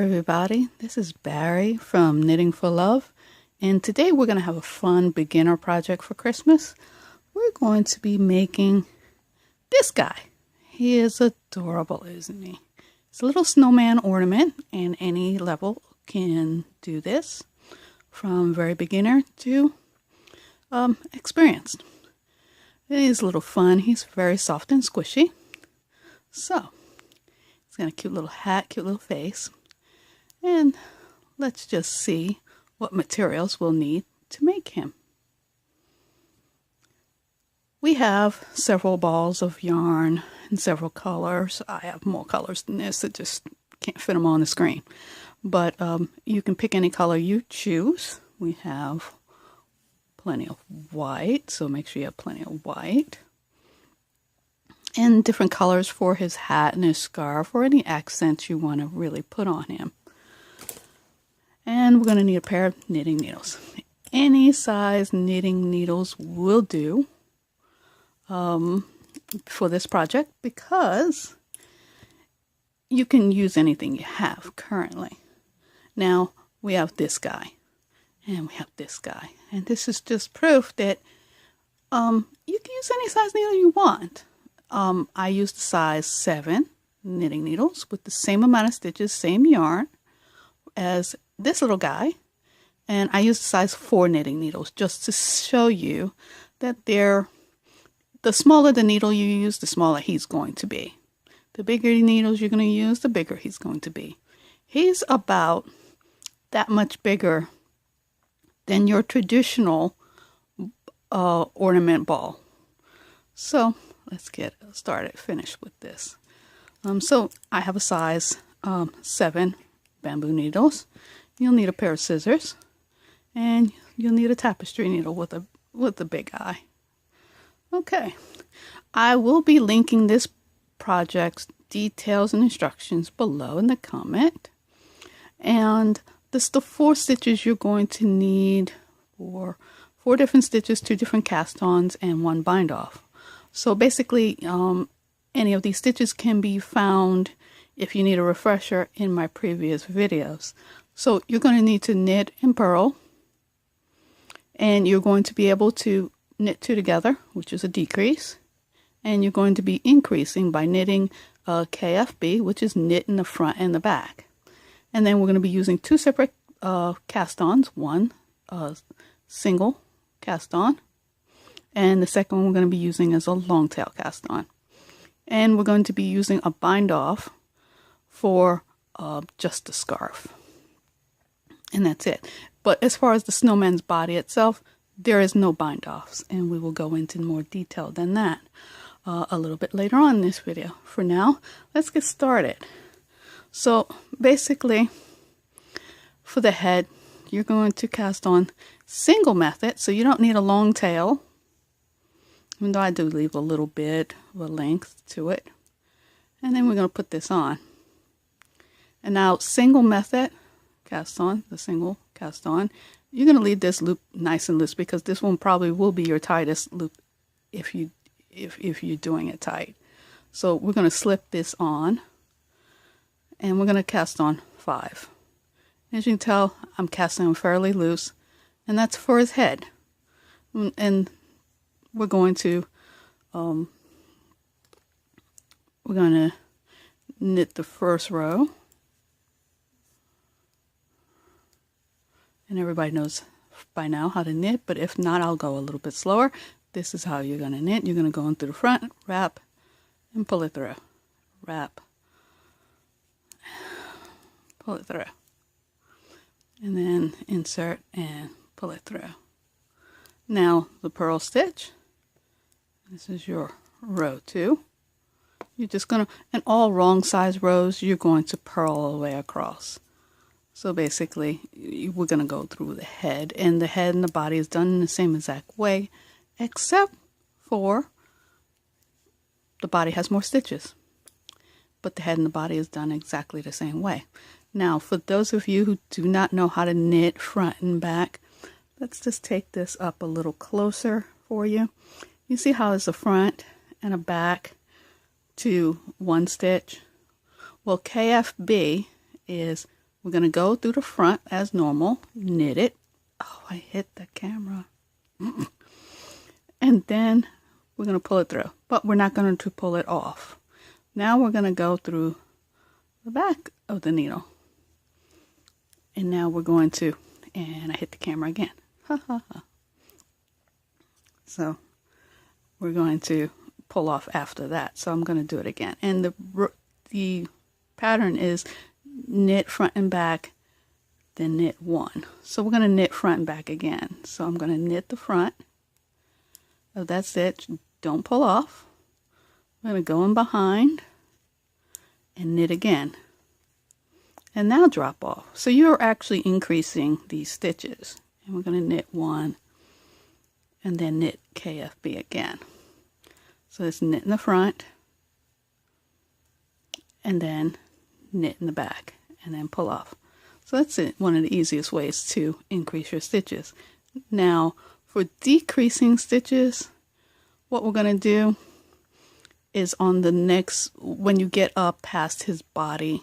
everybody, this is Barrie from Knitting for Love, and today we're going to have a fun beginner project for Christmas. We're going to be making this guy. He is adorable, isn't he? It's a little snowman ornament, and any level can do this, from very beginner to experienced. It is a little fun. He's very soft and squishy. So, he's got a cute little hat, cute little face. And let's just see what materials we'll need to make him. We have several balls of yarn in several colors. I have more colors than this. I just can't fit them on the screen. But you can pick any color you choose. We have plenty of white, so make sure you have plenty of white. And different colors for his hat and his scarf, or any accents you want to really put on him. And we're going to need a pair of knitting needles. Any size knitting needles will do for this project, because you can use anything you have currently. Now, we have this guy, and we have this guy. And this is just proof that you can use any size needle you want. I used size 7 knitting needles with the same amount of stitches, same yarn as this little guy, and I used size 4 knitting needles just to show you that the smaller the needle you use, the smaller he's going to be. The bigger needles you're going to use, the bigger he's going to be. He's about that much bigger than your traditional ornament ball. So let's get started, finished with this. So I have a size 7 bamboo needles. You'll need a pair of scissors, and you'll need a tapestry needle with a big eye. Okay, I will be linking this project's details and instructions below in the comment. And this is the 4 stitches you're going to need for 4 different stitches, 2 different cast-ons, and 1 bind-off. So basically, any of these stitches can be found, if you need a refresher, in my previous videos. So you're going to need to knit and purl, and you're going to be able to knit 2 together, which is a decrease, and you're going to be increasing by knitting KFB, which is knit in the front and the back. And then we're going to be using 2 separate cast-ons, one single cast-on, and the second one we're going to be using as a long tail cast-on. And we're going to be using a bind-off for just the scarf. And that's it. But as far as the snowman's body itself, there is no bind-offs, and we will go into more detail than that a little bit later on in this video. For now, let's get started. So basically, for the head, you're going to cast on single method, so you don't need a long tail, even though I do leave a little bit of a length to it. And then we're going to put this on. And now single method, cast on, the single cast on, you're going to leave this loop nice and loose, because this one probably will be your tightest loop if you're doing it tight. So we're going to slip this on, and we're going to cast on 5. As you can tell, I'm casting on fairly loose, and that's for his head. And we're going to knit the first row. And everybody knows by now how to knit, but if not, I'll go a little bit slower. This is how you're going to knit. You're going to go in through the front, wrap, and pull it through. Wrap, pull it through. And then insert and pull it through. Now the purl stitch. This is your row 2. You're just going to, in all wrong size rows, you're going to purl all the way across. So basically, we're going to go through the head, and the head and the body is done in the same exact way, except for the body has more stitches. But the head and the body is done exactly the same way. Now, for those of you who do not know how to knit front and back, let's just take this up a little closer for you. You see how it's a front and a back to 1 stitch? Well, KFB is We're going to go through the front as normal, knit it. Oh, I hit the camera. And then we're going to pull it through, but we're not going to pull it off. Now we're going to go through the back of the needle. And now we're going to, and I hit the camera again. Ha ha ha. So we're going to pull off after that. So I'm going to do it again. And the pattern is knit front and back, then knit one. So we're going to knit front and back again. So I'm going to knit the front of that stitch. Don't pull off. I'm going to go in behind and knit again. And now drop off. So you're actually increasing these stitches. And we're going to knit one and then knit KFB again. So it's knit in the front and then knit in the back and then pull off. So that's it, one of the easiest ways to increase your stitches. Now for decreasing stitches, what we're going to do is on the next, when you get up past his body,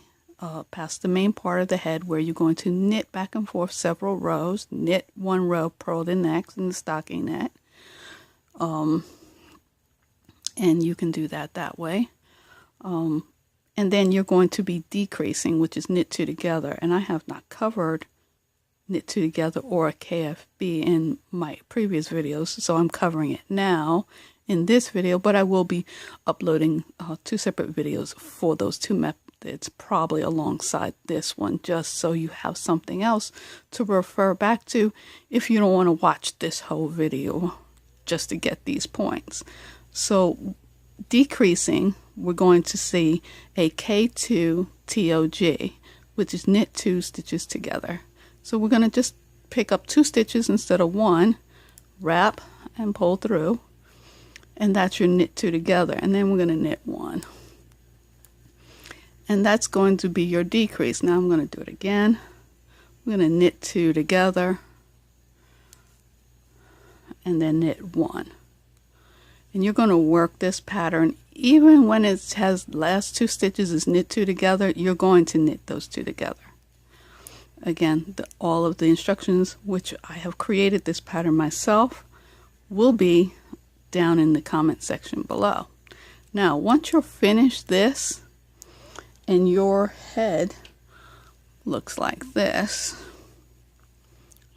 past the main part of the head, where you're going to knit back and forth several rows, knit one row, purl the next in the stocking knit. And you can do that way. And then you're going to be decreasing, which is knit two together. And I have not covered knit two together or a KFB in my previous videos, so I'm covering it now in this video, but I will be uploading two separate videos for those two methods, probably alongside this one, just so you have something else to refer back to if you don't want to watch this whole video just to get these points. So decreasing, we're going to see a K2 TOG, which is knit two stitches together. So we're going to just pick up two stitches instead of one, wrap and pull through, and that's your knit two together. And then we're going to knit one. And that's going to be your decrease. Now I'm going to do it again. We're going to knit two together and then knit one. And you're going to work this pattern even when it has last two stitches is knit two together. You're going to knit those two together. Again, all of the instructions, which I have created this pattern myself, will be down in the comment section below. Now once you're finished this and your head looks like this,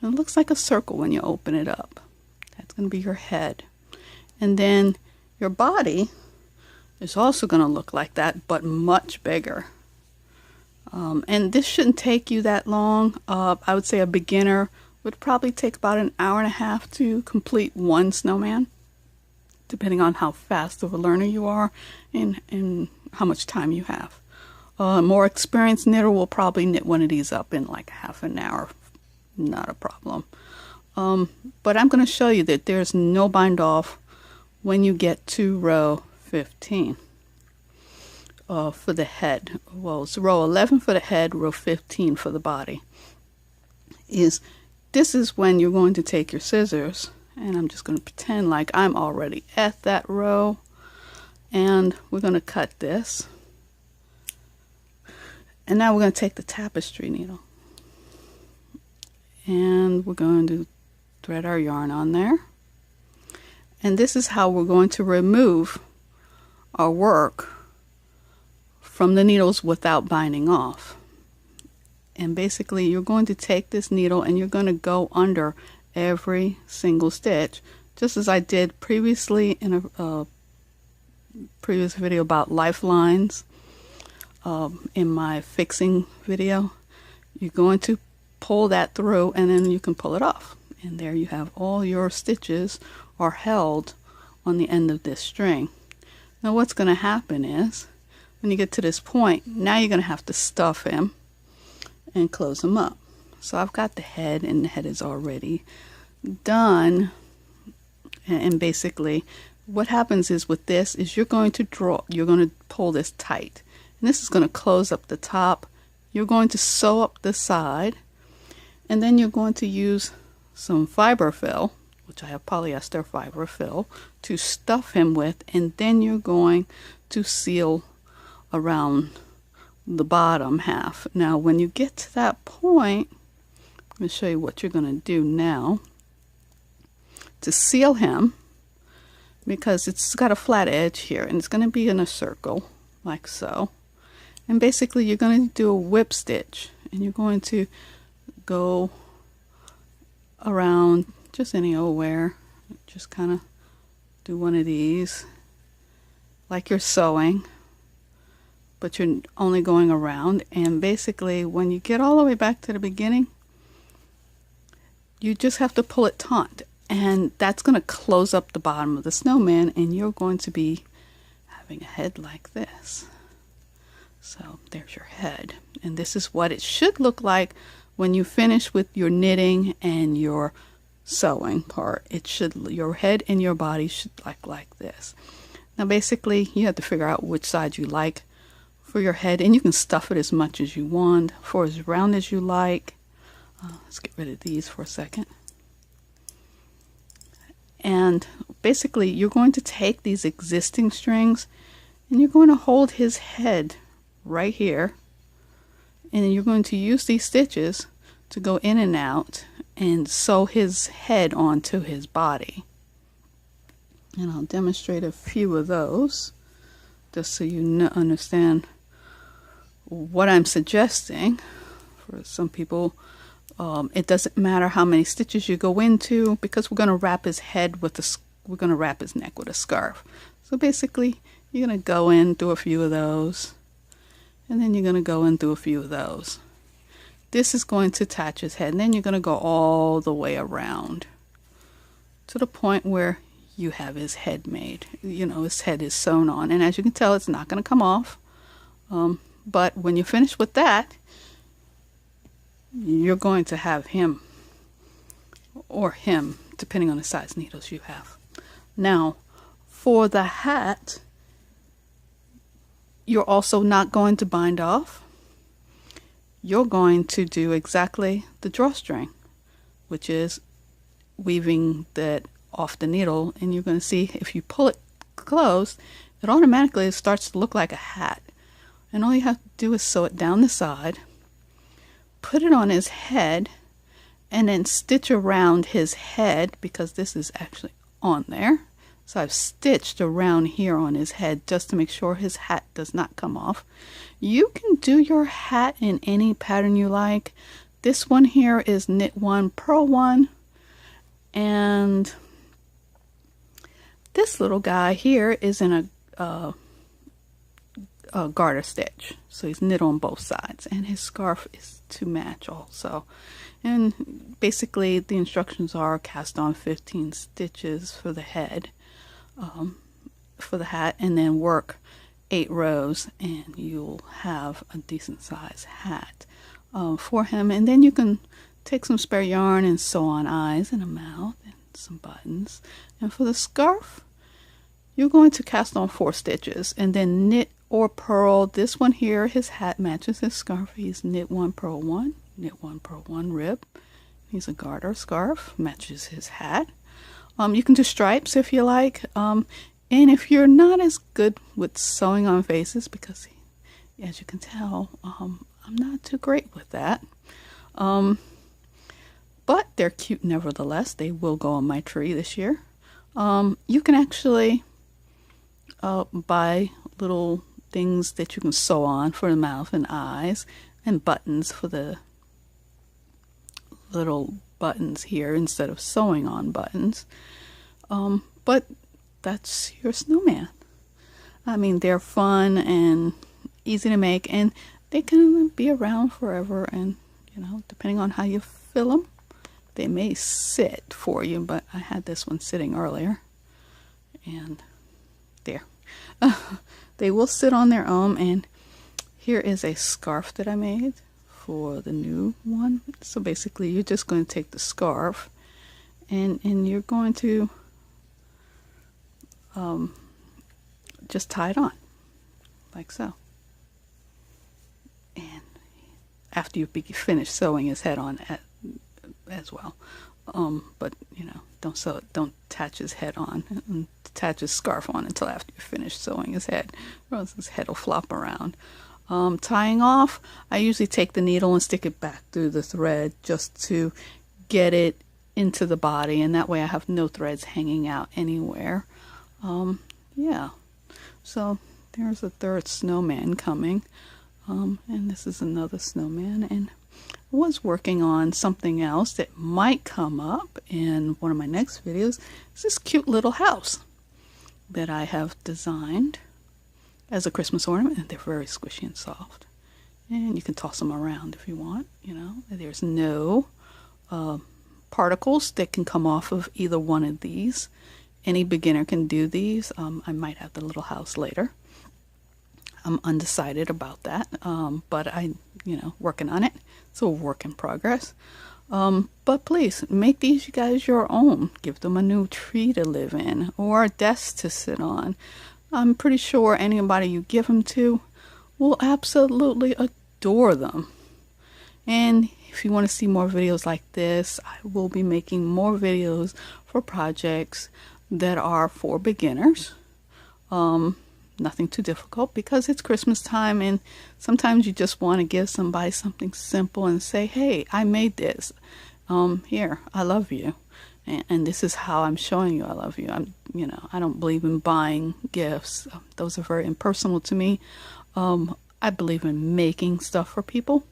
it looks like a circle when you open it up. That's going to be your head. And then your body is also going to look like that, but much bigger. And this shouldn't take you that long. I would say a beginner would probably take about an hour and a half to complete one snowman, depending on how fast of a learner you are and how much time you have. A more experienced knitter will probably knit one of these up in like half an hour. Not a problem. But I'm going to show you that there's no bind off when you get to row 15 for the head. Well, it's row 11 for the head, row 15 for the body. This is when you're going to take your scissors, and I'm just going to pretend like I'm already at that row, and we're going to cut this. And now we're going to take the tapestry needle, and we're going to thread our yarn on there. And this is how we're going to remove our work from the needles without binding off. And basically you're going to take this needle and you're going to go under every single stitch, just as I did previously in a previous video about lifelines. In my fixing video, you're going to pull that through and then you can pull it off. And there you have all your stitches are held on the end of this string. Now what's going to happen is when you get to this point, now you're going to have to stuff him and close him up. So I've got the head, and the head is already done. And basically what happens is with this is you're going to pull this tight, and this is going to close up the top. You're going to sew up the side, and then you're going to use some fiber fill, which I have polyester fiber fill, to stuff him with, and then you're going to seal around the bottom half. Now when you get to that point, I'm going to show you what you're going to do now to seal him, because it's got a flat edge here and it's going to be in a circle like so. And basically you're going to do a whip stitch, and you're going to go around just any old where, just kind of do one of these like you're sewing, but you're only going around. And basically when you get all the way back to the beginning, you just have to pull it taut, and that's going to close up the bottom of the snowman, and you're going to be having a head like this. So there's your head, and this is what it should look like when you finish with your knitting and your sewing part. It should, your head and your body should look like this. Now basically you have to figure out which side you like for your head, and you can stuff it as much as you want, for as round as you like. Let's get rid of these for a second. And basically you're going to take these existing strings and you're going to hold his head right here, and you're going to use these stitches to go in and out and sew his head onto his body. And I'll demonstrate a few of those just so you understand what I'm suggesting. For some people, it doesn't matter how many stitches you go into, because we're going to wrap his head with we're going to wrap his neck with a scarf. So basically you're going to go in, do a few of those, and then you're going to go and do a few of those. This is going to attach his head, and then you're going to go all the way around to the point where you have his head made. You know, his head is sewn on, and as you can tell, it's not going to come off. But when you finish with that, you're going to have him, or him, depending on the size needles you have. Now, for the hat, you're also not going to bind off. You're going to do exactly the drawstring, which is weaving that off the needle, and you're going to see if you pull it closed, it automatically starts to look like a hat. And all you have to do is sew it down the side, put it on his head, and then stitch around his head, because this is actually on there. So I've stitched around here on his head just to make sure his hat does not come off. You can do your hat in any pattern you like. This one here is knit 1, purl 1, and this little guy here is in a garter stitch, so he's knit on both sides, and his scarf is to match also. And basically the instructions are cast on 15 stitches for the head, for the hat, and then work 8 rows, and you'll have a decent size hat for him. And then you can take some spare yarn and sew on eyes and a mouth and some buttons. And for the scarf, you're going to cast on 4 stitches and then knit or purl. This one here, his hat matches his scarf. He's knit 1, purl 1, knit 1, purl 1, rib. He's a garter scarf, matches his hat. You can do stripes if you like. And if you're not as good with sewing on faces, because as you can tell, I'm not too great with that. But they're cute nevertheless. They will go on my tree this year. You can actually buy little things that you can sew on for the mouth and eyes, and buttons for the little buttons here instead of sewing on buttons. But that's your snowman. I mean, they're fun and easy to make, and they can be around forever, and you know, depending on how you fill them, they may sit for you. But I had this one sitting earlier, and there. They will sit on their own. And here is a scarf that I made for the new one. So basically you're just going to take the scarf and you're going to just tie it on like so. And after you finish sewing his head on as well. But you know, don't sew it, don't attach his head on and attach his scarf on until after you finish sewing his head, or else his head will flop around. Tying off, I usually take the needle and stick it back through the thread just to get it into the body, and that way I have no threads hanging out anywhere. Yeah, so there's a third snowman coming, and this is another snowman, and I was working on something else that might come up in one of my next videos. It's this cute little house that I have designed as a Christmas ornament, and they're very squishy and soft, and you can toss them around if you want. You know, there's no particles that can come off of either one of these. Any beginner can do these. I might have the little house later. I'm undecided about that, but working on it. It's a work in progress. But please make these, you guys, your own. Give them a new tree to live in or a desk to sit on. I'm pretty sure anybody you give them to will absolutely adore them. And if you want to see more videos like this, I will be making more videos for projects that are for beginners. Nothing too difficult, because it's Christmas time and sometimes you just want to give somebody something simple and say, hey, I made this. Here, I love you. And this is how I'm showing you I love you. I don't believe in buying gifts. Those are very impersonal to me. I believe in making stuff for people,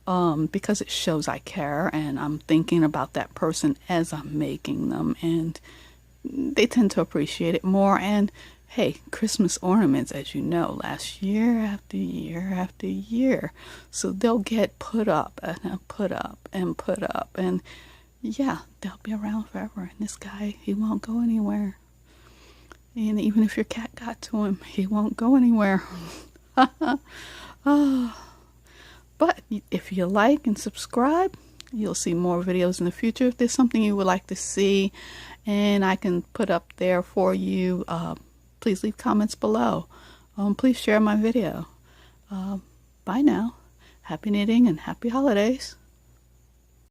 because it shows I care and I'm thinking about that person as I'm making them, and they tend to appreciate it more. And hey, Christmas ornaments, as you know, last year after year after year. So they'll get put up and put up and put up. And yeah, they'll be around forever. And this guy, he won't go anywhere. And even if your cat got to him, he won't go anywhere. But if you like and subscribe, you'll see more videos in the future. If there's something you would like to see and I can put up there for you, please leave comments below. Please share my video. Bye now. Happy knitting and happy holidays.